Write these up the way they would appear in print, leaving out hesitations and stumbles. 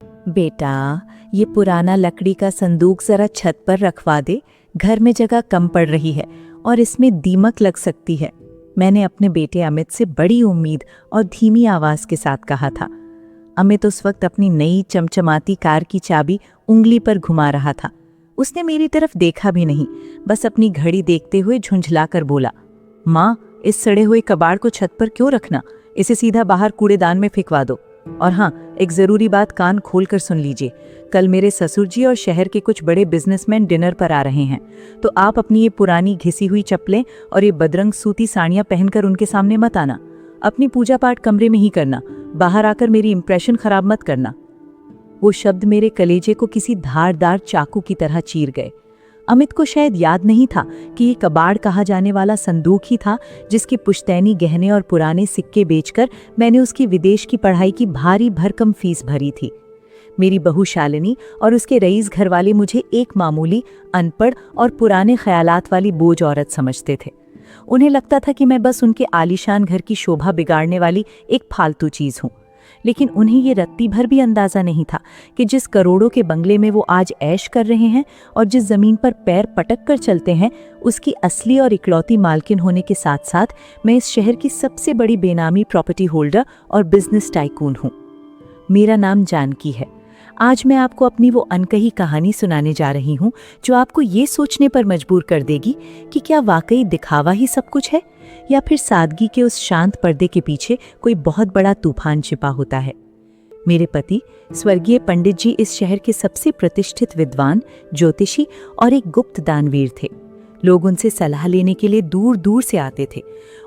बेटा, ये पुराना लकड़ी का संदूक जरा छत पर रखवा दे। घर में जगह कम पड़ रही है और इसमें दीमक लग सकती है। मैंने अपने बेटे अमित से बड़ी उम्मीद और धीमी आवाज के साथ कहा था। अमित उस वक्त अपनी नई चमचमाती कार की चाबी उंगली पर घुमा रहा था। उसने मेरी तरफ देखा भी नहीं, बस अपनी घड़ी देखते हुए झुंझलाकर बोला, माँ, इस सड़े हुए कबाड़ को छत पर क्यों रखना? इसे सीधा बाहर कूड़ेदान में फेंकवा दो। और हाँ, एक जरूरी बात कान खोलकर सुन लीजिए। कल मेरे ससुर जी और शहर के कुछ बड़े बिजनेसमैन डिनर पर आ रहे हैं, तो आप अपनी ये पुरानी घिसी हुई चप्पलें और ये बदरंग सूती साड़ियां पहनकर उनके सामने मत आना। अपनी पूजा पाठ कमरे में ही करना, बाहर आकर मेरी इंप्रेशन खराब मत करना। वो शब्द मेरे कलेजे को किसी धारदार चाकू की तरह चीर गए। अमित को शायद याद नहीं था कि ये कबाड़ कहा जाने वाला संदूक ही था जिसकी पुश्तैनी गहने और पुराने सिक्के बेचकर मैंने उसकी विदेश की पढ़ाई की भारी भरकम फीस भरी थी। मेरी बहू शालिनी और उसके रईस घरवाले मुझे एक मामूली, अनपढ़ और पुराने ख्यालात वाली बोझ औरत समझते थे। उन्हें लगता था कि मैं बस उनके आलीशान घर की शोभा बिगाड़ने वाली एक फालतू चीज हूँ। लेकिन उन्हें ये रत्ती भर भी अंदाजा नहीं था कि जिस करोड़ों के बंगले में वो आज ऐश कर रहे हैं और जिस जमीन पर पैर पटक कर चलते हैं, उसकी असली और इकलौती मालकिन होने के साथ साथ मैं इस शहर की सबसे बड़ी बेनामी प्रॉपर्टी होल्डर और बिजनेस टाइकून हूँ। मेरा नाम जानकी है। आज मैं आपको अपनी वो अनकही कहानी सुनाने जा रही हूँ जो आपको ये सोचने पर मजबूर कर देगी कि क्या वाकई दिखावा ही सब कुछ है या फिर सादगी के उस शांत पर्दे के पीछे कोई बहुत बड़ा तूफान छिपा होता है। मेरे पति स्वर्गीय पंडित जी इस शहर के सबसे प्रतिष्ठित विद्वान, ज्योतिषी और एक गुप्त दानवीर थे। लोग उनसे सलाह लेने के लिए दूर दूर से आते थे।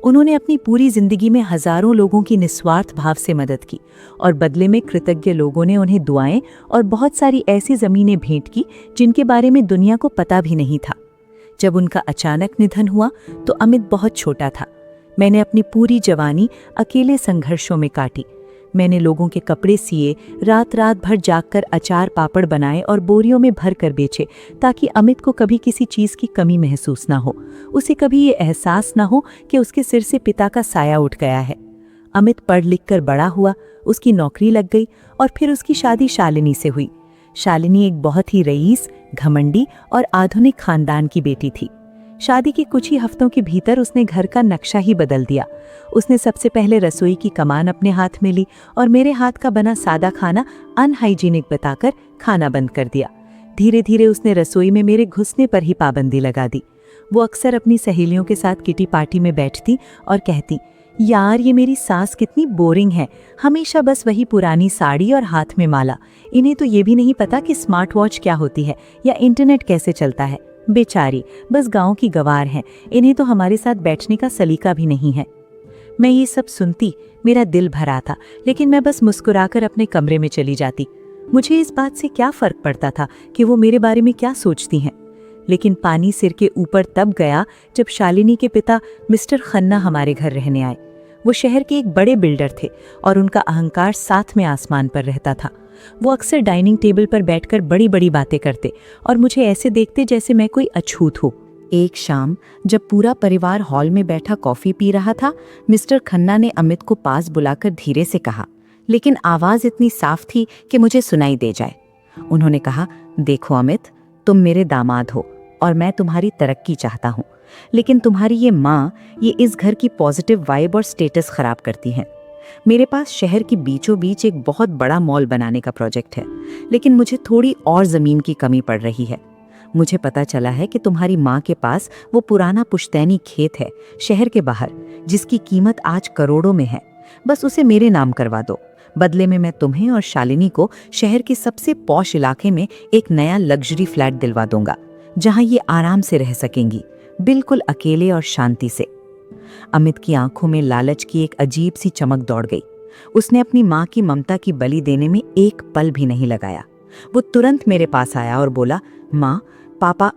उन्होंने अपनी पूरी जिंदगी में हजारों लोगों की निस्वार्थ भाव से मदद की और बदले में कृतज्ञ लोगों ने उन्हें दुआएं और बहुत सारी ऐसी जमीनें भेंट की जिनके बारे में दुनिया को पता भी नहीं था। जब उनका अचानक निधन हुआ तो अमित बहुत छोटा था। मैंने अपनी पूरी जवानी अकेले संघर्षों में काटी। मैंने लोगों के कपड़े सिए, रात रात भर जागकर अचार पापड़ बनाए और बोरियों में भर कर बेचे, ताकि अमित को कभी किसी चीज की कमी महसूस ना हो, उसे कभी ये एहसास ना हो कि उसके सिर से पिता का साया उठ गया है। अमित पढ़ लिख कर बड़ा हुआ, उसकी नौकरी लग गई और फिर उसकी शादी शालिनी से हुई। शालिनी एक बहुत ही रईस, घमंडी और आधुनिक खानदान की बेटी थी। शादी के कुछ ही हफ्तों के भीतर उसने घर का नक्शा ही बदल दिया। उसने सबसे पहले रसोई की कमान अपने हाथ में ली और मेरे हाथ का बना सादा खाना अनहाइजीनिक बताकर खाना बंद कर दिया। धीरे धीरे उसने रसोई में मेरे घुसने पर ही पाबंदी लगा दी। वो अक्सर अपनी सहेलियों के साथ किटी पार्टी में बैठती और कहती, यार ये मेरी सास कितनी बोरिंग है, हमेशा बस वही पुरानी साड़ी और हाथ में माला। इन्हें तो ये भी नहीं पता कि स्मार्ट वॉच क्या होती है या इंटरनेट कैसे चलता है। बेचारी बस गांव की गवार हैं, इन्हें तो हमारे साथ बैठने का सलीका भी नहीं है। मैं ये सब सुनती मेरा दिल भरा था, लेकिन मैं बस मुस्कुराकर अपने कमरे में चली जाती। मुझे इस बात से क्या फर्क पड़ता था कि वो मेरे बारे में क्या सोचती हैं। लेकिन पानी सिर के ऊपर तब गया जब शालिनी के पिता मिस्टर खन्ना हमारे घर रहने आए। वो शहर के एक बड़े बिल्डर थे और उनका अहंकार साथ में आसमान पर रहता था। वो अक्सर डाइनिंग टेबल पर बैठकर बड़ी बड़ी बातें करते और मुझे ऐसे देखते जैसे मैं कोई अछूत हूँ। एक शाम जब पूरा परिवार हॉल में बैठा कॉफी पी रहा था, मिस्टर खन्ना ने अमित को पास बुलाकर धीरे से कहा, लेकिन आवाज इतनी साफ थी कि मुझे सुनाई दे जाए। उन्होंने कहा, देखो अमित, तुम मेरे दामाद हो और मैं तुम्हारी तरक्की चाहता हूँ, लेकिन तुम्हारी ये माँ ये इस घर की पॉजिटिव वाइब और स्टेटस खराब करती हैं। मेरे पास शहर की बीचों बीच एक बहुत बड़ा मॉल बनाने का प्रोजेक्ट है, लेकिन मुझे थोड़ी और जमीन की कमी पड़ रही है। मुझे पता चला है कि तुम्हारी माँ के पास वो पुराना पुश्तैनी खेत है शहर के बाहर, जिसकी कीमत आज करोड़ों में है। बस उसे मेरे नाम करवा दो। बदले में मैं तुम्हें और शालिनी को शहर के सबसे पॉश इलाके में एक नया लग्जरी फ्लैट दिलवा दूंगा, जहां ये आराम से रह सकेंगी, बिल्कुल अकेले और शांति से। अमित की आंखों में लालच की एक अजीब सी चमक दौड़ गई। उसने अपनी माँ की ममता की बलि देने में एक पल भी नहीं लगाया। वो तुरंत मेरे पास आया और बोला, माँ, पापा,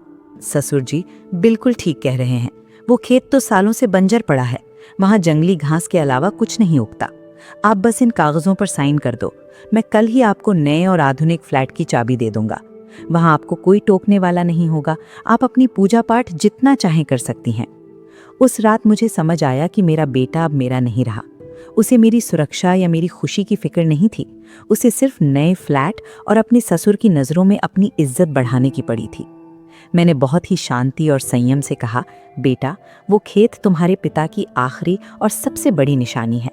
ससुर जी बिल्कुल ठीक कह रहे हैं। वो खेत तो सालों से बंजर पड़ा है, वहां जंगली घास के अलावा कुछ नहीं उगता। आप बस इन कागजों पर साइन कर दो। मैं कल ही आपको नए और आधुनिक फ्लैट की चाबी दे दूंगा। वहां आपको कोई टोकने वाला नहीं होगा। आप अपनी पूजा पाठ जितना चाहें कर सकती हैं। उस रात मुझे समझ आया कि मेरा बेटा अब मेरा नहीं रहा। उसे मेरी सुरक्षा या मेरी खुशी की फिक्र नहीं थी। उसे सिर्फ नए फ्लैट और अपने ससुर की नज़रों में अपनी इज्जत बढ़ाने की पड़ी थी। मैंने बहुत ही शांति और संयम से कहा, बेटा, वो खेत तुम्हारे पिता की आखिरी और सबसे बड़ी निशानी है।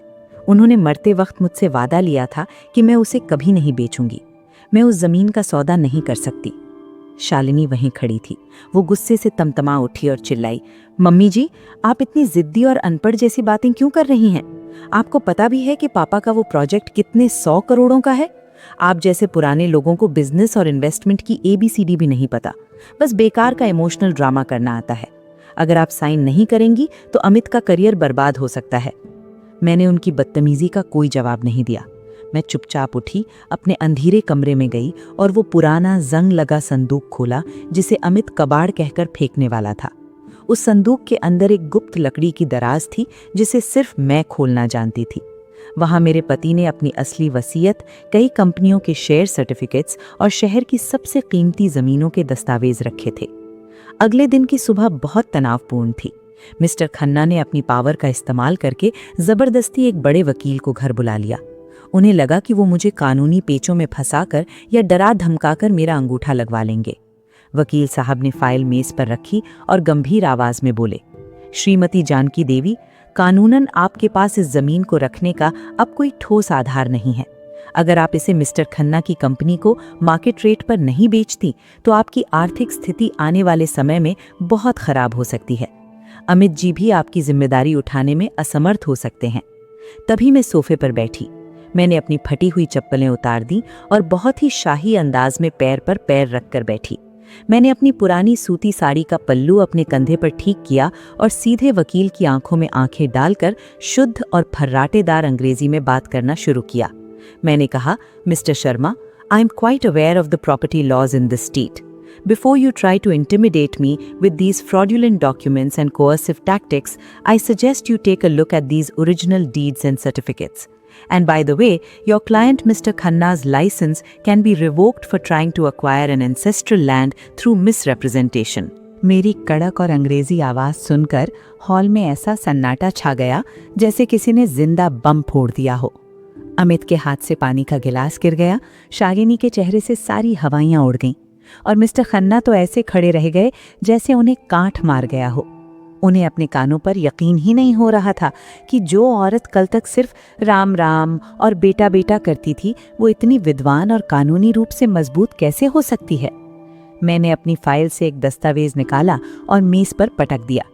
उन्होंने मरते वक्त मुझसे वादा लिया था कि मैं उसे कभी नहीं बेचूंगी। मैं उस जमीन का सौदा नहीं कर सकती। शालिनी वहीं खड़ी थी। वो गुस्से से तमतमा उठी और चिल्लाई, मम्मी जी, आप इतनी जिद्दी और अनपढ़ जैसी बातें क्यों कर रही हैं? आपको पता भी है कि पापा का वो प्रोजेक्ट कितने 100 करोड़ों का है? आप जैसे पुराने लोगों को बिजनेस और इन्वेस्टमेंट की ABCD भी नहीं पता, बस बेकार का इमोशनल ड्रामा करना आता है। अगर आप साइन नहीं करेंगी तो अमित का करियर बर्बाद हो सकता है। मैंने उनकी बदतमीजी का कोई जवाब नहीं दिया। मैं चुपचाप उठी, अपने अंधेरे कमरे में गई और वो पुराना जंग लगा संदूक खोला जिसे अमित कबाड़ कहकर फेंकने वाला था। उस संदूक के अंदर एक गुप्त लकड़ी की दराज थी जिसे सिर्फ मैं खोलना जानती थी। वहां मेरे पति ने अपनी असली वसीयत, कई कंपनियों के शेयर सर्टिफिकेट्स और शहर की सबसे कीमती जमीनों के दस्तावेज रखे थे। अगले दिन की सुबह बहुत तनावपूर्ण थी। मिस्टर खन्ना ने अपनी पावर का इस्तेमाल करके जबरदस्ती एक बड़े वकील को घर बुला लिया। उन्हें लगा कि वो मुझे कानूनी पेचों में फंसाकर या डरा धमकाकर मेरा अंगूठा लगवा लेंगे। वकील साहब ने फाइल मेज पर रखी और गंभीर आवाज में बोले, श्रीमती जानकी देवी, कानूनन आपके पास इस जमीन को रखने का अब कोई ठोस आधार नहीं है। अगर आप इसे मिस्टर खन्ना की कंपनी को मार्केट रेट पर नहीं बेचती तो आपकी आर्थिक स्थिति आने वाले समय में बहुत खराब हो सकती है। अमित जी भी आपकी जिम्मेदारी उठाने में असमर्थ हो सकते हैं। तभी मैं सोफे पर बैठी। मैंने अपनी फटी हुई चप्पलें उतार दी और बहुत ही शाही अंदाज में पैर पर पैर रखकर बैठी। मैंने अपनी पुरानी सूती साड़ी का पल्लू अपने कंधे पर ठीक किया और सीधे वकील की आंखों में आंखें डालकर शुद्ध और फर्राटेदार अंग्रेजी में बात करना शुरू किया। मैंने कहा, mister Sharma, I am quite aware of the property laws in this state. Before you try to intimidate me with these fraudulent documents and coercive tactics, I suggest you take a look at these original deeds and certificates. And by the way, your client Mr. Khanna's license can be revoked for trying to acquire an ancestral land through misrepresentation. मेरी कड़क और अंग्रेजी आवाज सुनकर hall में ऐसा सन्नाटा छा गया जैसे किसी ने जिंदा बम फोड़ दिया हो। अमित के हाथ से पानी का गिलास गिर गया, शालिनी के चेहरे से सारी हवाइयां उड़ गईं और मिस्टर खन्ना तो ऐसे खड़े रह गए जैसे उन्हें कांट मार गया हो। उन्हें अपने कानों पर यकीन ही नहीं हो रहा था कि जो औरत कल तक सिर्फ राम राम और बेटा बेटा करती थी, वो इतनी विद्वान और कानूनी रूप से मजबूत कैसे हो सकती है। मैंने अपनी फाइल से एक दस्तावेज निकाला और मेज पर पटक दिया।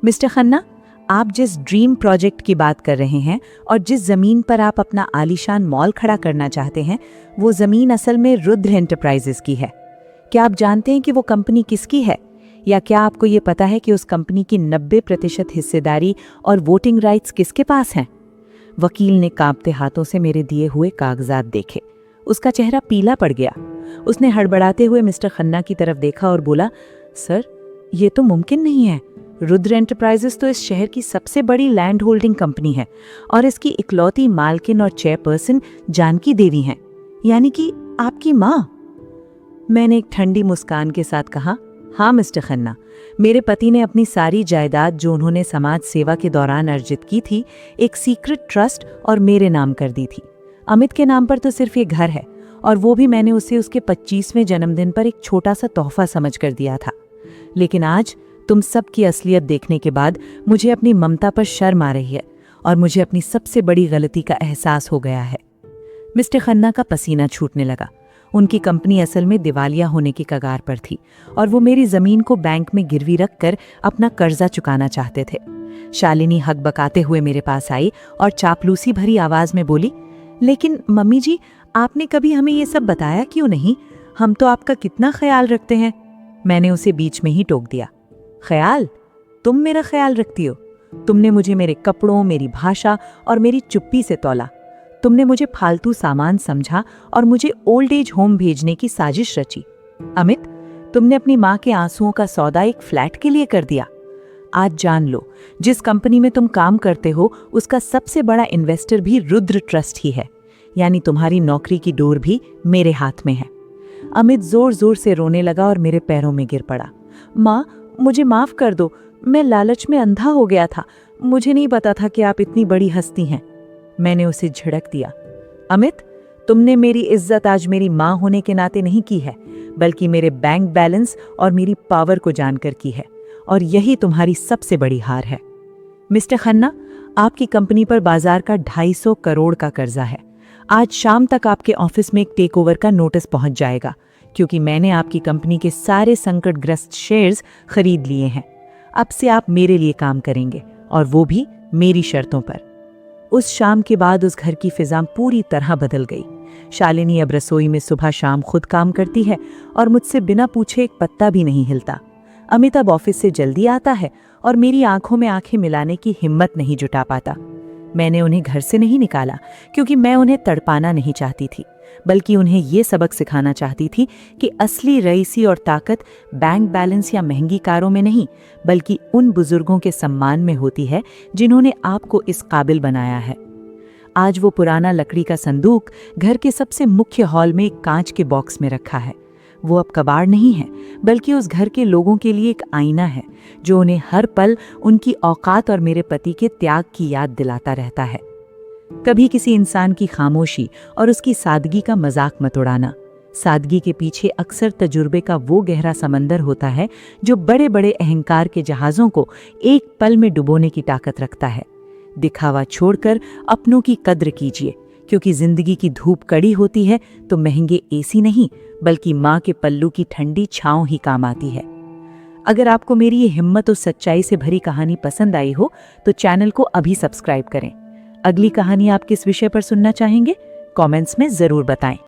मिस्टर खन्ना, आप जिस ड्रीम प्रोजेक्ट की बात कर रहे हैं और जिस जमीन पर आप अपना आलीशान मॉल खड़ा करना चाहते हैं, वो जमीन असल में रुद्र एंटरप्राइजेस की है। क्या आप जानते हैं कि वो कंपनी किसकी है? या क्या आपको ये पता है कि उस कंपनी की 90% हिस्सेदारी और वोटिंग राइट्स किसके पास हैं? वकील ने कांपते हाथों से मेरे दिए हुए कागजात देखे। उसका चेहरा पीला पड़ गया। उसने हड़बड़ाते हुए मिस्टर खन्ना की तरफ देखा और बोला, सर, ये तो मुमकिन नहीं है। रुद्र एंटरप्राइजेस तो इस शहर की सबसे बड़ी लैंड होल्डिंग कंपनी है और इसकी इकलौती मालकिन और चेयरपर्सन जानकी देवी हैं, यानी कि आपकी माँ। मैंने एक ठंडी मुस्कान के साथ कहा, हाँ मिस्टर खन्ना, मेरे पति ने अपनी सारी जायदाद जो उन्होंने समाज सेवा के दौरान अर्जित की थी, एक सीक्रेट ट्रस्ट और मेरे नाम कर दी थी। अमित के नाम पर तो सिर्फ ये घर है और वो भी मैंने उसे उसके 25वें जन्मदिन पर एक छोटा सा तोहफा समझ कर दिया था। लेकिन आज तुम सबकी असलियत देखने के बाद मुझे अपनी ममता पर शर्म आ रही है और मुझे अपनी सबसे बड़ी गलती का एहसास हो गया है। मिस्टर खन्ना का पसीना छूटने लगा। उनकी कंपनी असल में दिवालिया होने की कगार पर थी और वो मेरी जमीन को बैंक में गिरवी रखकर अपना कर्जा चुकाना चाहते थे। शालिनी हकबकाते हुए मेरे पास आई और चापलूसी भरी आवाज में बोली, लेकिन मम्मी जी, आपने कभी हमें ये सब बताया क्यों नहीं? हम तो आपका कितना ख्याल रखते हैं। मैंने उसे बीच में ही टोक दिया। ख्याल? तुम मेरा ख्याल रखती हो? तुमने मुझे मेरे कपड़ों, मेरी भाषा और मेरी चुप्पी से तौला। तुमने मुझे फालतू सामान समझा और मुझे ओल्ड एज होम भेजने की साजिश रची। अमित, तुमने अपनी माँ के आंसुओं का सौदा एक फ्लैट के लिए कर दिया। आज जान लो, जिस कंपनी में तुम काम करते हो उसका सबसे बड़ा इन्वेस्टर भी रुद्र ट्रस्ट ही है, यानी तुम्हारी नौकरी की डोर भी मेरे हाथ में है। अमित जोर जोर से रोने लगा और मेरे पैरों में गिर पड़ा। माँ, मुझे माफ कर दो, मैं लालच में अंधा हो गया था। मुझे नहीं पता था कि आप इतनी बड़ी हस्ती हैं। मैंने उसे झिड़क दिया। अमित, तुमने मेरी इज्जत आज मेरी माँ होने के नाते नहीं की है, बल्कि मेरे बैंक बैलेंस और मेरी पावर को जानकर की है, और यही तुम्हारी सबसे बड़ी हार है। मिस्टर खन्ना, आपकी कंपनी पर बाजार का 250 करोड़ का कर्जा है। आज शाम तक आपके ऑफिस में एक टेकओवर का नोटिस पहुंच जाएगा, क्योंकि मैंने आपकी कंपनी के सारे संकटग्रस्त शेयर्स खरीद लिए हैं। अब से आप मेरे लिए काम करेंगे, और वो भी मेरी शर्तों पर। उस शाम के बाद उस घर की फिजा पूरी तरह बदल गई। शालिनी अब रसोई में सुबह शाम खुद काम करती है और मुझसे बिना पूछे एक पत्ता भी नहीं हिलता। अमित अब ऑफिस से जल्दी आता है और मेरी आंखों में आंखें मिलाने की हिम्मत नहीं जुटा पाता। मैंने उन्हें घर से नहीं निकाला क्योंकि मैं उन्हें तड़पाना नहीं चाहती थी, बल्कि उन्हें ये सबक सिखाना चाहती थी कि असली रईसी और ताकत बैंक बैलेंस या महंगी कारों में नहीं, बल्कि उन बुजुर्गों के सम्मान में होती है जिन्होंने आपको इस काबिल बनाया है। आज वो पुराना लकड़ी का संदूक घर के सबसे मुख्य हॉल में एक कांच के बॉक्स में रखा है। वो अब कबाड़ नहीं है, बल्कि उस घर के लोगों के लिए एक आईना है जो उन्हें हर पल उनकी औकात और मेरे पति के त्याग की याद दिलाता रहता है। कभी किसी इंसान की खामोशी और उसकी सादगी का मजाक मत उड़ाना। सादगी के पीछे अक्सर तजुर्बे का वो गहरा समंदर होता है जो बड़े बड़े अहंकार के जहाज़ों को एक पल में डुबोने की ताकत रखता है। दिखावा छोड़कर अपनों की कद्र कीजिए, क्योंकि जिंदगी की धूप कड़ी होती है तो महंगे एसी नहीं, बल्कि माँ के पल्लू की ठंडी छांव ही काम आती है। अगर आपको मेरी ये हिम्मत और सच्चाई से भरी कहानी पसंद आई हो तो चैनल को अभी सब्सक्राइब करें। अगली कहानी आप किस विषय पर सुनना चाहेंगे? कमेंट्स में जरूर बताएं।